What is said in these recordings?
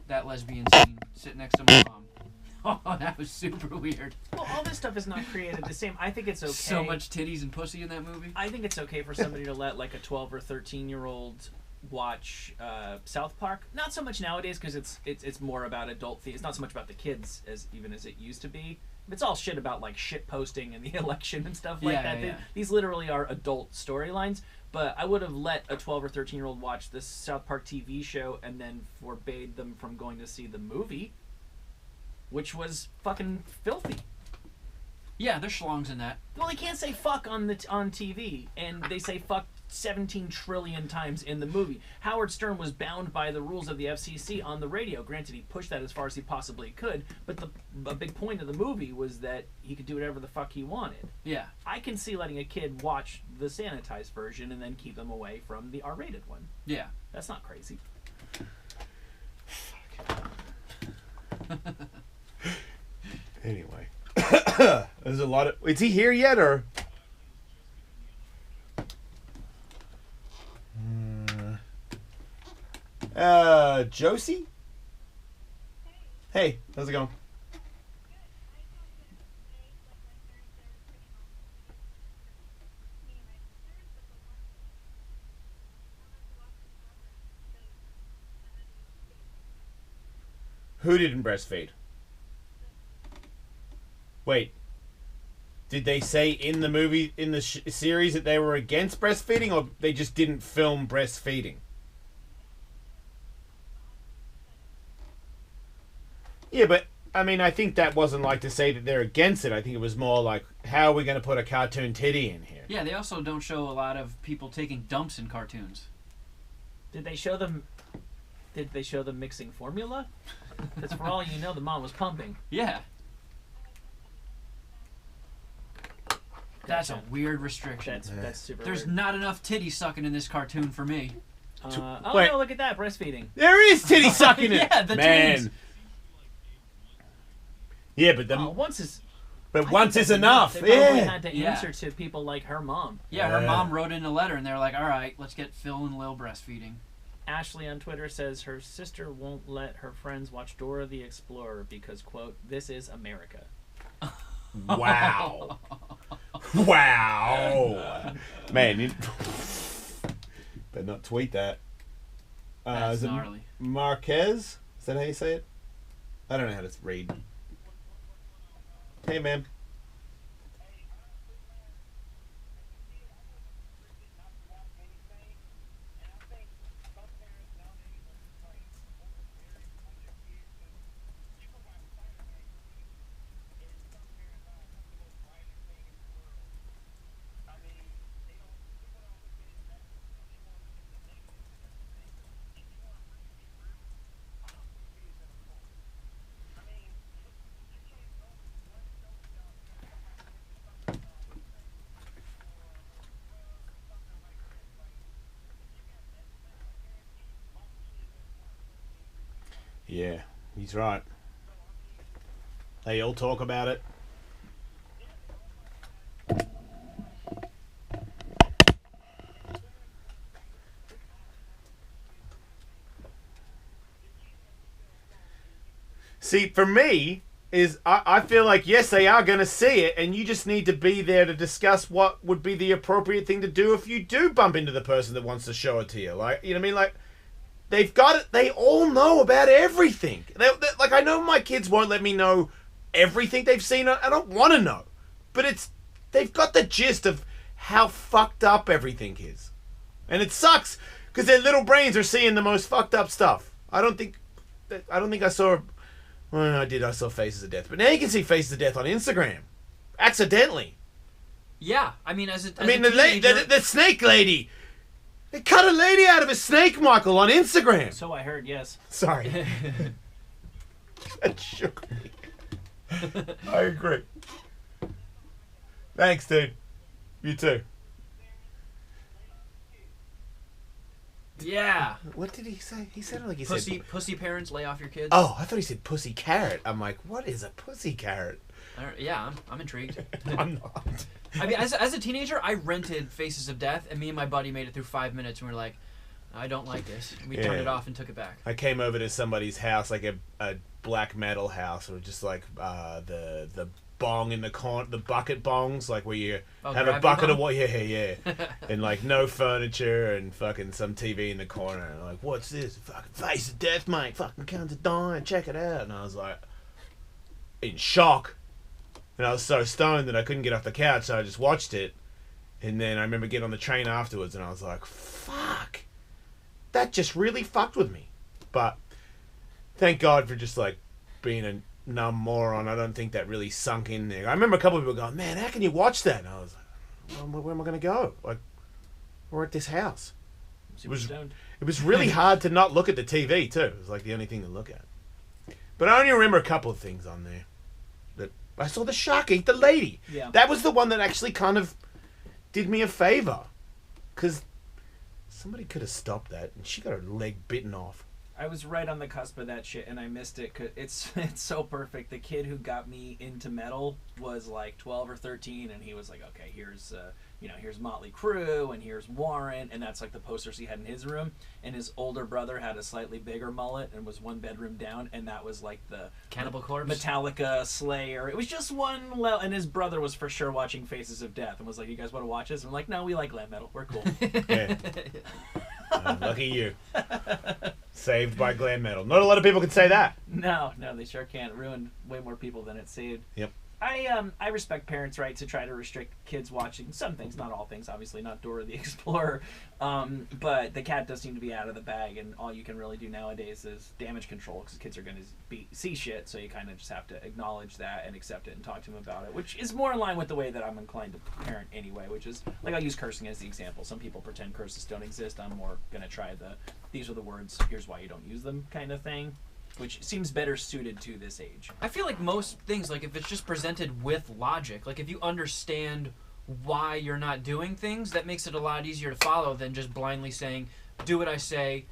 that lesbian scene sitting next to my mom. Oh, that was super weird. Well, all this stuff is not created the same. I think it's okay. So much titties and pussy in that movie. I think it's okay for somebody to let like a 12 or 13-year-old watch South Park. Not so much nowadays because it's more about adult themes. It's not so much about the kids as it used to be. It's all shit about like shit posting and the election and stuff like that. Yeah. These literally are adult storylines. But I would have let a 12 or 13-year-old watch this South Park TV show and then forbade them from going to see the movie, which was fucking filthy. Yeah, there's schlongs in that. Well, they can't say fuck on TV, and they say fuck 17 trillion times in the movie. Howard Stern was bound by the rules of the FCC on the radio. Granted, he pushed that as far as he possibly could, but a big point of the movie was that he could do whatever the fuck he wanted. Yeah. I can see letting a kid watch the sanitized version and then keep them away from the R-rated one. Yeah. That's not crazy. Anyway. There's a lot of... Is he here yet, or... Josie? Hey, how's it going? Who didn't breastfeed? Wait. Did they say in the movie, in the series, that they were against breastfeeding, or they just didn't film breastfeeding? Yeah, but, I mean, I think that wasn't like to say that they're against it. I think it was more like, how are we going to put a cartoon titty in here? Yeah, they also don't show a lot of people taking dumps in cartoons. Did they show them mixing formula? Because for all you know, the mom was pumping. Yeah. That's a weird restriction. That's super There's weird. not enough titty sucking in this cartoon for me. Oh, Wait. no, look at that, breastfeeding. There is titty sucking in it! Yeah, the Man. titties. Yeah, but Once is enough. They probably Yeah. had to answer to people like her mom. Yeah, her mom wrote in a letter, and they're like, all right, let's get Phil and Lil breastfeeding. Ashley on Twitter says her sister won't let her friends watch Dora the Explorer because, quote, this is America. Wow. Wow. Man, you better not tweet that. That's is it gnarly. Marquez? Is that how you say it? I don't know how to read. Hey, man. Yeah, he's right. They all talk about it. See, for me, I feel like, yes, they are going to see it, and you just need to be there to discuss what would be the appropriate thing to do if you do bump into the person that wants to show it to you. Like, you know what I mean? Like, they've got it. They all know about everything. Like, I know my kids won't let me know everything they've seen. I don't want to know. But they've got the gist of how fucked up everything is. And it sucks because their little brains are seeing the most fucked up stuff. I don't think I saw... Well, I did. I saw Faces of Death. But now you can see Faces of Death on Instagram. Accidentally. Yeah, I mean, the snake lady... They cut a lady out of a snake, Michael, on Instagram. So I heard, yes. Sorry. That shook me. I agree. Thanks, dude. You too. Yeah. What did he say? He said it like he said... said... Pussy parents lay off your kids. Oh, I thought he said pussy carrot. I'm like, what is a pussy carrot? Yeah, I'm intrigued. I'm not. I mean, as a teenager, I rented Faces of Death, and me and my buddy made it through 5 minutes, and we were like, I don't like this. We Yeah. turned it off and took it back. I came over to somebody's house, like a black metal house, or just like the bong in the corner, the bucket bongs, like where you have a gravity bucket bong? of water, yeah, and like no furniture and fucking some TV in the corner. And like, what's this? Fucking Face of Death, mate. Fucking Counts of Dying. Check it out. And I was like, in shock. And I was so stoned that I couldn't get off the couch, so I just watched it. And then I remember getting on the train afterwards, and I was like, fuck. That just really fucked with me. But thank God for just like being a numb moron. I don't think that really sunk in there. I remember a couple of people going, man, how can you watch that? And I was like, well, where am I going to go? Like, we're at this house. It was really hard to not look at the TV too. It was like the only thing to look at. But I only remember a couple of things on there. That I saw the shark eat the lady. Yeah. That was the one that actually kind of did me a favor. Because somebody could have stopped that, and she got her leg bitten off. I was right on the cusp of that shit, and I missed it. 'Cause it's so perfect. The kid who got me into metal was like 12 or 13, and he was like, okay, here's here's Motley Crue, and here's Warren, and that's like the posters he had in his room. And his older brother had a slightly bigger mullet and was one bedroom down, and that was like the Cannibal Corpse? Metallica, Slayer. It was just one level, and his brother was for sure watching Faces of Death and was like, you guys want to watch this? And I'm like, no, we like glam metal. We're cool. Yeah. Lucky you. Saved by glam metal. Not a lot of people can say that. No, they sure can't. Ruin way more people than it saved. Yep. I respect parents' right to try to restrict kids watching some things, not all things, obviously, not Dora the Explorer. But the cat does seem to be out of the bag, and all you can really do nowadays is damage control, because kids are going to see shit, so you kind of just have to acknowledge that and accept it and talk to them about it, which is more in line with the way that I'm inclined to parent anyway, which is, like, I'll use cursing as the example. Some people pretend curses don't exist. I'm more going to try these are the words, here's why you don't use them kind of thing, which seems better suited to this age. I feel like most things, like if it's just presented with logic, like if you understand why you're not doing things, that makes it a lot easier to follow than just blindly saying, do what I say,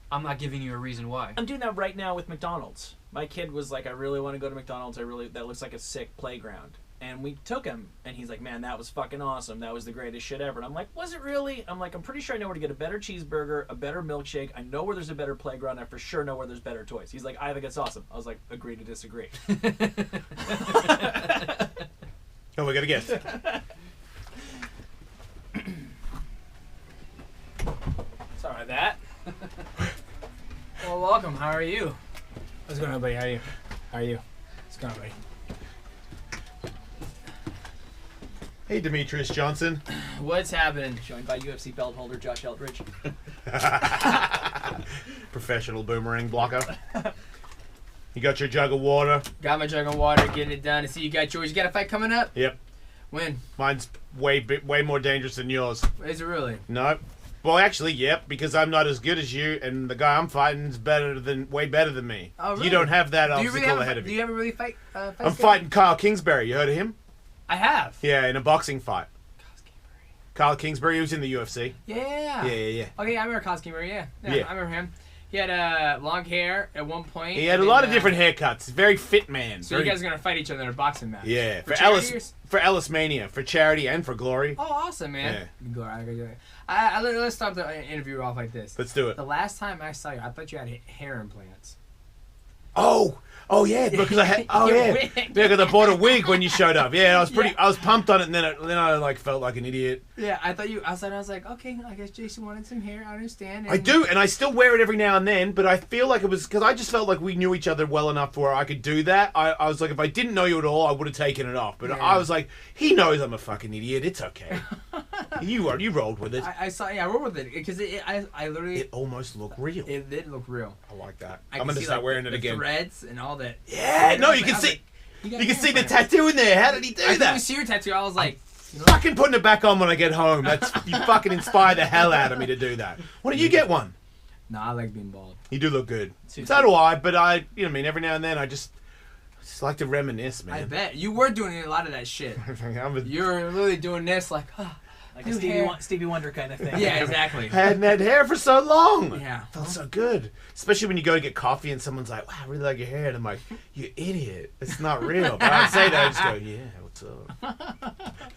I'm not giving you a reason why. I'm doing that right now with McDonald's. My kid was like, I really want to go to McDonald's. That looks like a sick playground. And we took him, and he's like, man, that was fucking awesome. That was the greatest shit ever. And I'm like, was it really? I'm like, I'm pretty sure I know where to get a better cheeseburger, a better milkshake. I know where there's a better playground. I for sure know where there's better toys. He's like, I think it's awesome. I was like, agree to disagree. Oh, we got a guest. Sorry about that. Well, welcome. How are you? What's going on, buddy? How are you? What's going on, buddy? Hey, Demetrius Johnson. What's happening? Joined by UFC belt holder Josh Eldridge. Professional boomerang blocker. You got your jug of water? Got my jug of water, getting it done. I see you got yours. You got a fight coming up? Yep. When? Mine's way more dangerous than yours. Is it really? No. Well, actually, yep, because I'm not as good as you, and the guy I'm fighting is way better than me. Oh, really? You don't have that Do you obstacle really have ahead of Do you. you ever really fight? I'm fighting Carl Kingsbury. You heard of him? I have. Yeah, in a boxing fight. Carl Kingsbury, he was in the UFC. Yeah. Yeah. Okay, I remember Kyle Kingsbury. Yeah, Yeah. I remember him. He had long hair at one point. He had a lot of different haircuts. Very fit man. So you guys are gonna fight each other in a boxing match? Yeah, For for Ellis Mania, for charity and for glory. Oh, awesome, man. Yeah. Glory. Let's start the interview off like this. Let's do it. The last time I saw you, I thought you had hair implants. Oh yeah, because I had Wig. because I bought a wig when you showed up. Yeah, I was pumped on it, and then I like felt like an idiot. Yeah, I thought you. I was like, okay, I guess Jason wanted some hair. I understand. I do, and I still wear it every now and then, but I feel like it was because I just felt like we knew each other well enough where I could do that. I was like, if I didn't know you at all, I would have taken it off. But Yeah. I was like, he knows I'm a fucking idiot. It's okay. You rolled with it. I saw. Yeah, I rolled with it because I literally. It almost looked real. It did look real. I like that. I I'm can gonna see, start like, wearing it the again. Threads and all that. Yeah, no, you can I was see. like, You got can hair see the implants. tattoo in there. How did he do I didn't that? even see your tattoo. I was like, Fucking putting it back on when I get home. You fucking inspire the hell out of me to do that. Why don't you get one? nah, I like being bald. You do look good. Suits So do I, but every now and then I just like to reminisce, I man. bet you were doing a lot of that shit. I'm a- You're literally doing this, like, Like a New Stevie, hair. Stevie Wonder kind of thing. Yeah, exactly. Hadn't had hair for so long. Yeah. Felt so good. Especially when you go to get coffee and someone's like, wow, I really like your hair. And I'm like, you idiot. It's not real. But I'd say that. I just go, yeah, what's up?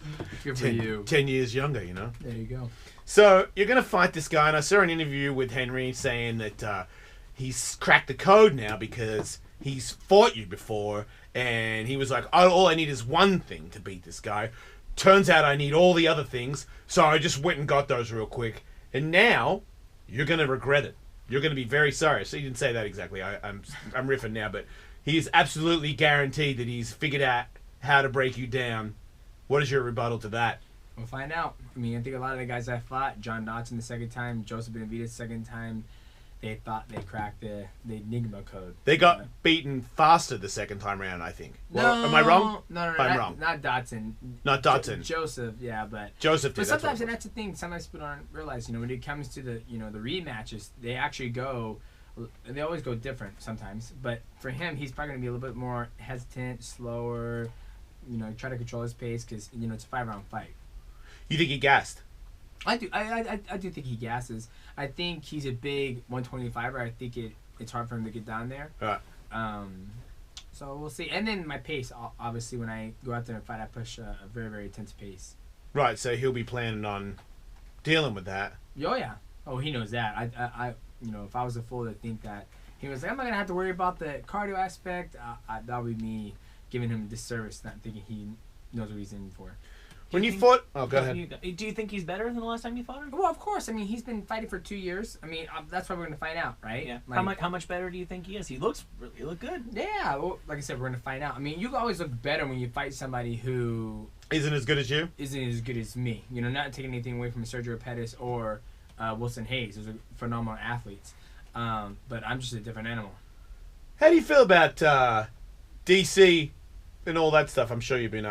Good for you. 10 years younger, you know? There you go. So you're going to fight this guy. And I saw an interview with Henry saying that he's cracked the code now because he's fought you before. And he was like, oh, all I need is one thing to beat this guy. Turns out I need all the other things, so I just went and got those real quick. And now, you're going to regret it. You're going to be very sorry. So he didn't say that exactly. I'm riffing now, but he's absolutely guaranteed that he's figured out how to break you down. What is your rebuttal to that? We'll find out. I mean, I think a lot of the guys I fought, John Dodson the second time, Joseph Benavidez the second time, they thought they cracked the Enigma code. They got beaten faster the second time around, I think. Well, am I wrong? No, I'm wrong. Not Dodson. Not Dodson. Joseph, yeah, but Joseph did. But sometimes, and that's the thing, sometimes people don't realize, when it comes to the, the rematches, they actually they always go different sometimes. But for him, he's probably going to be a little bit more hesitant, slower, try to control his pace because, it's a 5-round fight. You think he gassed? I do think he gasses. I think he's a big 125er. I think it's hard for him to get down there. Right. So we'll see. And then my pace, obviously, when I go out there and fight, I push a very, very intense pace. Right, so he'll be planning on dealing with that. Oh, yeah. Oh, he knows that. I if I was a fool to think that he was like, I'm not going to have to worry about the cardio aspect, that would be me giving him a disservice, not thinking he knows what he's in for. When you fought... Oh, go ahead. Do you think he's better than the last time you fought him? Well, of course. I mean, he's been fighting for 2 years. I mean, that's why we're going to find out, right? Yeah. Like, How much better do you think he is? He look good. Yeah. Well, like I said, we're going to find out. I mean, you always look better when you fight somebody who... Isn't as good as you? Isn't as good as me. Not taking anything away from Sergio Pettis or Wilson Hayes. Those are phenomenal athletes. But I'm just a different animal. How do you feel about DC and all that stuff? I'm sure you've been asked.